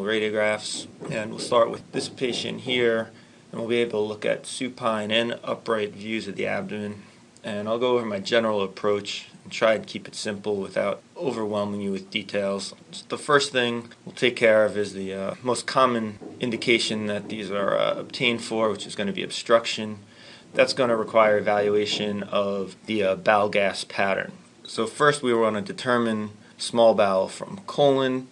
Radiographs, and we'll start with this patient here, and we'll be able to look at supine and upright views of the abdomen. And I'll go over my general approach and try and keep it simple without overwhelming you with details. So the first thing we'll take care of is the most common indication that these are obtained for, which is going to be obstruction. That's going to require evaluation of the bowel gas pattern. So first we want to determine small bowel from colon.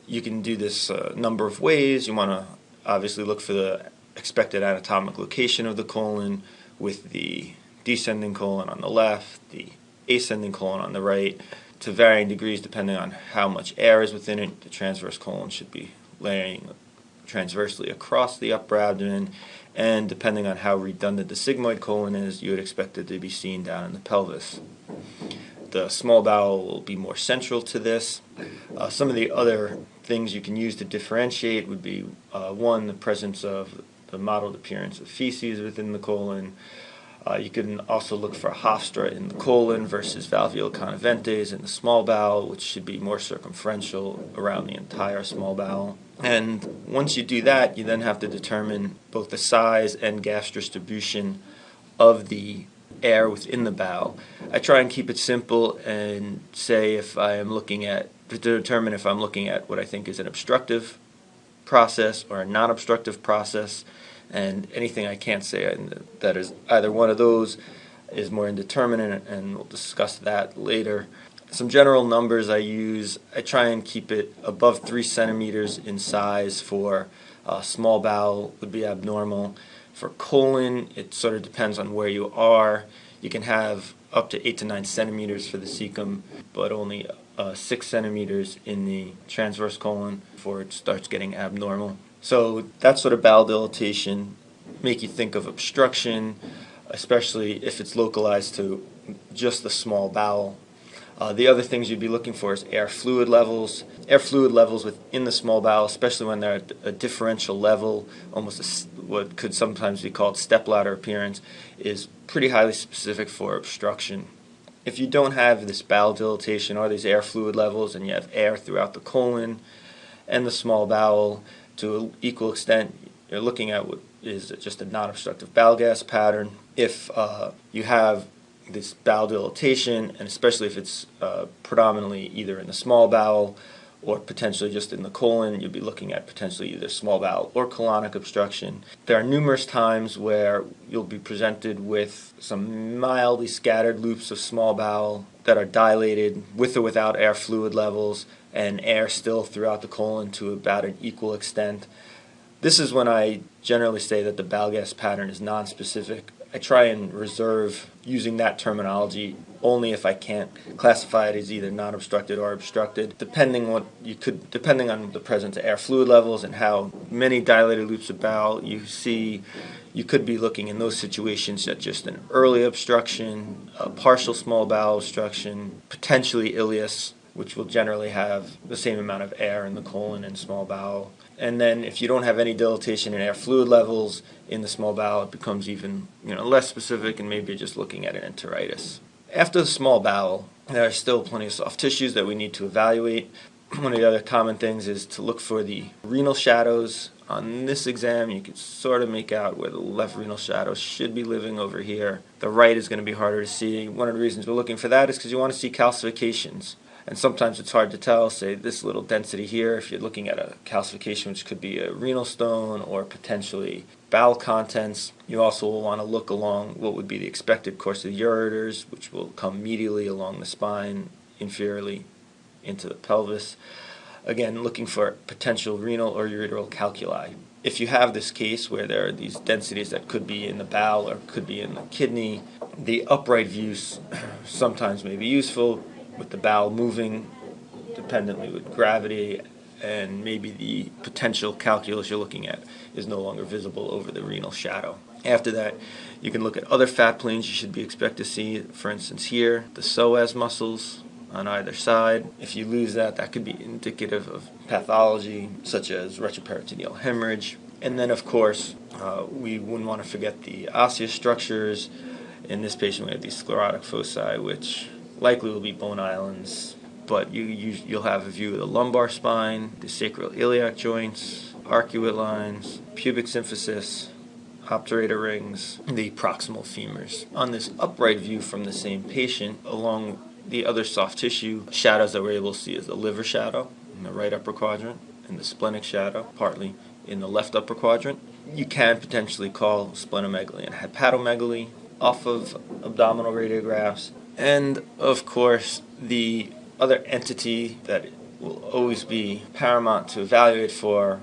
You can do this a number of ways. You want to obviously look for the expected anatomic location of the colon with the descending colon on the left, the ascending colon on the right, to varying degrees depending on how much air is within it. The transverse colon should be laying transversely across the upper abdomen, and depending on how redundant the sigmoid colon is, you would expect it to be seen down in the pelvis. The small bowel will be more central to this. Some of the other things you can use to differentiate would be one, the presence of the mottled appearance of feces within the colon. You can also look for Hofstra in the colon versus valvuloconiventes in the small bowel, which should be more circumferential around the entire small bowel. And once you do that, you then have to determine both the size and gas distribution of the air within the bowel. I try and keep it simple and say to determine if I'm looking at what I think is an obstructive process or a non-obstructive process, and anything I can't say that is either one of those is more indeterminate, and we'll discuss that later. Some general numbers I use: I try and keep it above 3 centimeters in size for small bowel would be abnormal. For colon, it sort of depends on where you are. You can have up to 8 to 9 centimeters for the cecum, but only 6 centimeters in the transverse colon before it starts getting abnormal. So that sort of bowel dilatation make you think of obstruction, especially if it's localized to just the small bowel. The other things you'd be looking for is air fluid levels. Air fluid levels within the small bowel, especially when they're at a differential level, almost what could sometimes be called stepladder appearance, is pretty highly specific for obstruction. If you don't have this bowel dilatation or these air fluid levels, and you have air throughout the colon and the small bowel to an equal extent, you're looking at what is just a non-obstructive bowel gas pattern. If you have this bowel dilatation, and especially if it's predominantly either in the small bowel or potentially just in the colon, you'll be looking at potentially either small bowel or colonic obstruction. There are numerous times where you'll be presented with some mildly scattered loops of small bowel that are dilated with or without air fluid levels, and air still throughout the colon to about an equal extent. This is when I generally say that the bowel gas pattern is nonspecific. I try and reserve using that terminology only if I can't classify it as either non-obstructed or obstructed, depending on the presence of air fluid levels and how many dilated loops of bowel you see. You could be looking in those situations at just an early obstruction, a partial small bowel obstruction, potentially ileus, which will generally have the same amount of air in the colon and small bowel. And then if you don't have any dilatation in air fluid levels in the small bowel, it becomes even less specific, and maybe you're just looking at an enteritis. After the small bowel, there are still plenty of soft tissues that we need to evaluate. One of the other common things is to look for the renal shadows. On this exam, you can sort of make out where the left renal shadow should be living over here. The right is going to be harder to see. One of the reasons we're looking for that is because you want to see calcifications. And sometimes it's hard to tell, say this little density here, if you're looking at a calcification which could be a renal stone or potentially bowel contents. You also will want to look along what would be the expected course of the ureters, which will come medially along the spine, inferiorly into the pelvis. Again, looking for potential renal or ureteral calculi. If you have this case where there are these densities that could be in the bowel or could be in the kidney, the upright views sometimes may be useful, with the bowel moving dependently with gravity, and maybe the potential calculus you're looking at is no longer visible over the renal shadow. After that, you can look at other fat planes you should be expected to see. For instance, here, the psoas muscles on either side. If you lose that, that could be indicative of pathology such as retroperitoneal hemorrhage. And then, of course, we wouldn't want to forget the osseous structures. In this patient, we have these sclerotic foci, which likely will be bone islands, but you'll have a view of the lumbar spine, the sacroiliac joints, arcuate lines, pubic symphysis, obturator rings, the proximal femurs. On this upright view from the same patient, along the other soft tissue shadows that we're able to see is the liver shadow in the right upper quadrant and the splenic shadow partly in the left upper quadrant. You can potentially call splenomegaly and hepatomegaly off of abdominal radiographs. And of course, the other entity that will always be paramount to evaluate for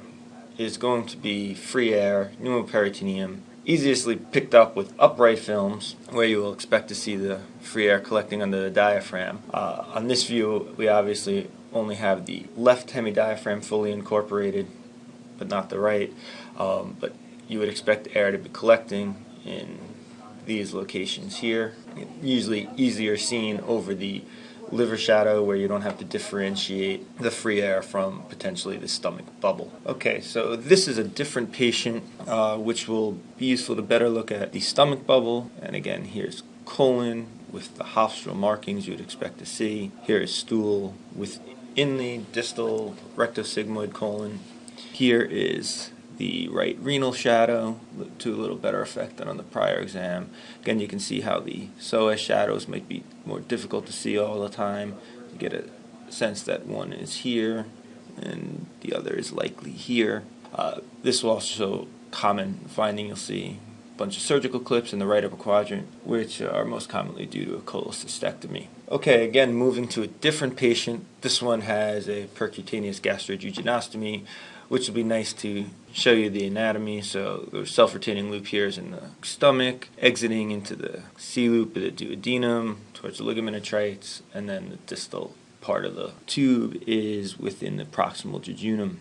is going to be free air, pneumoperitoneum, easily picked up with upright films, where you will expect to see the free air collecting under the diaphragm. On this view, we obviously only have the left hemidiaphragm fully incorporated, but not the right. But you would expect air to be collecting in these locations here. Usually easier seen over the liver shadow, where you don't have to differentiate the free air from potentially the stomach bubble. Okay, so this is a different patient, which will be useful to better look at the stomach bubble. And again, here's colon with the Hofstra markings you would expect to see. Here is stool within the distal rectosigmoid colon. Here is the right renal shadow to a little better effect than on the prior exam. Again, you can see how the psoas shadows might be more difficult to see all the time. You get a sense that one is here and the other is likely here. This will also common finding. You'll see a bunch of surgical clips in the right upper quadrant, which are most commonly due to a cholecystectomy. Okay, again, moving to a different patient. This one has a percutaneous gastrojejunostomy, which will be nice to show you the anatomy. So the self-retaining loop here is in the stomach, exiting into the C-loop of the duodenum, towards the ligament of Treitz, and then the distal part of the tube is within the proximal jejunum.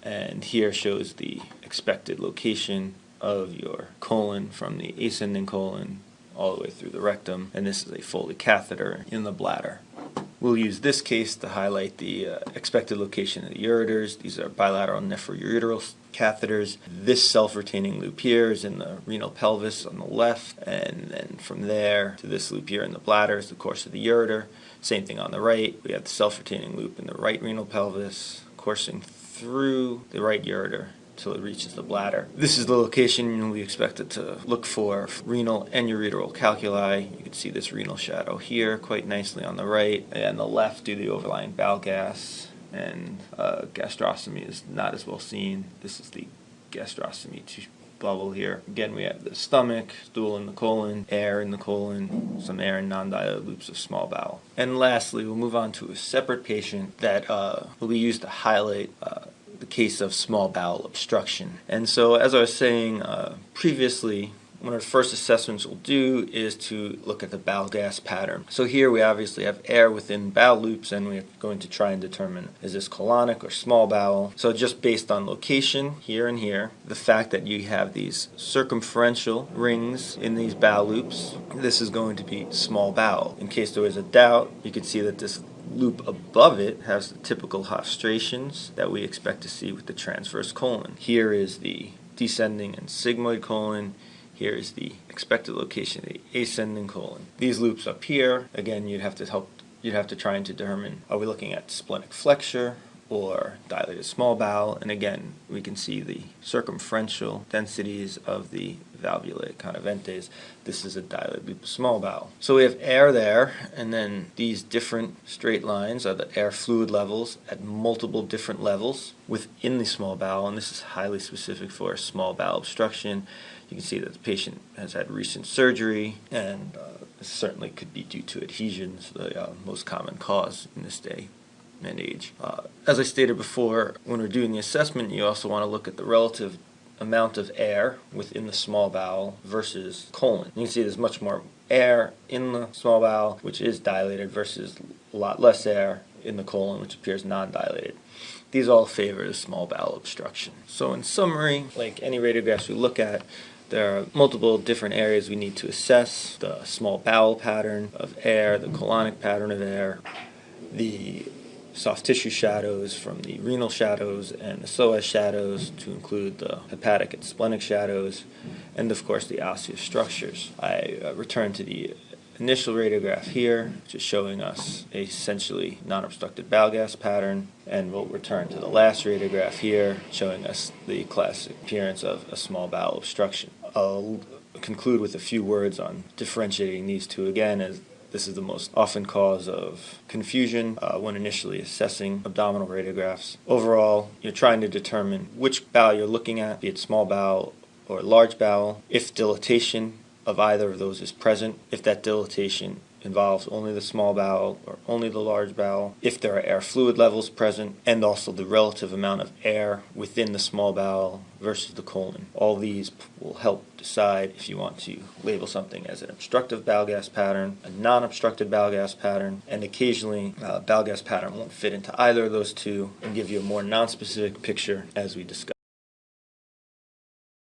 And here shows the expected location of your colon from the ascending colon all the way through the rectum, and this is a Foley catheter in the bladder. We'll use this case to highlight the expected location of the ureters. These are bilateral nephroureteral catheters. This self-retaining loop here is in the renal pelvis on the left, and then from there to this loop here in the bladder is the course of the ureter. Same thing on the right. We have the self-retaining loop in the right renal pelvis coursing through the right ureter until it reaches the bladder. This is the location we expect it to look for renal and ureteral calculi. You can see this renal shadow here quite nicely on the right, and the left due to the overlying bowel gas, and gastrostomy is not as well seen. This is the gastrostomy bubble here. Again, we have the stomach, stool in the colon, air in the colon, some air in non-dilated loops of small bowel. And lastly, we'll move on to a separate patient that will be used to highlight the case of small bowel obstruction. And so, as I was saying previously, one of the first assessments we'll do is to look at the bowel gas pattern. So here we obviously have air within bowel loops, and we're going to try and determine, is this colonic or small bowel? So just based on location, here and here, the fact that you have these circumferential rings in these bowel loops, this is going to be small bowel. In case there was a doubt, you could see that this loop above it has the typical hofstrations that we expect to see with the transverse colon. Here is the descending and sigmoid colon. Here is the expected location of the ascending colon. These loops up here, again, you'd have to try and determine, are we looking at splenic flexure or dilated small bowel? And again, we can see the circumferential densities of the valvulae conaventes. This is a dilated loop of small bowel. So we have air there, and then these different straight lines are the air fluid levels at multiple different levels within the small bowel, and this is highly specific for small bowel obstruction. You can see that the patient has had recent surgery, and this certainly could be due to adhesions, the most common cause in this day and age. As I stated before, when we're doing the assessment, you also want to look at the relative amount of air within the small bowel versus colon. You can see there's much more air in the small bowel, which is dilated, versus a lot less air in the colon, which appears non-dilated. These all favor the small bowel obstruction. So in summary, like any radiographs we look at, there are multiple different areas we need to assess: the small bowel pattern of air, the colonic pattern of air, the soft tissue shadows from the renal shadows and the psoas shadows to include the hepatic and splenic shadows, and of course the osseous structures. I return to the initial radiograph here, just showing us a essentially non-obstructed bowel gas pattern, and we'll return to the last radiograph here, showing us the classic appearance of a small bowel obstruction. I'll conclude with a few words on differentiating these two again, as this is the most often cause of confusion when initially assessing abdominal radiographs. Overall, you're trying to determine which bowel you're looking at, be it small bowel or large bowel, if dilatation of either of those is present, if that dilatation involves only the small bowel or only the large bowel, if there are air fluid levels present, and also the relative amount of air within the small bowel versus the colon. All these will help decide if you want to label something as an obstructive bowel gas pattern, a non-obstructed bowel gas pattern, and occasionally bowel gas pattern won't fit into either of those two and give you a more non-specific picture as we discussed.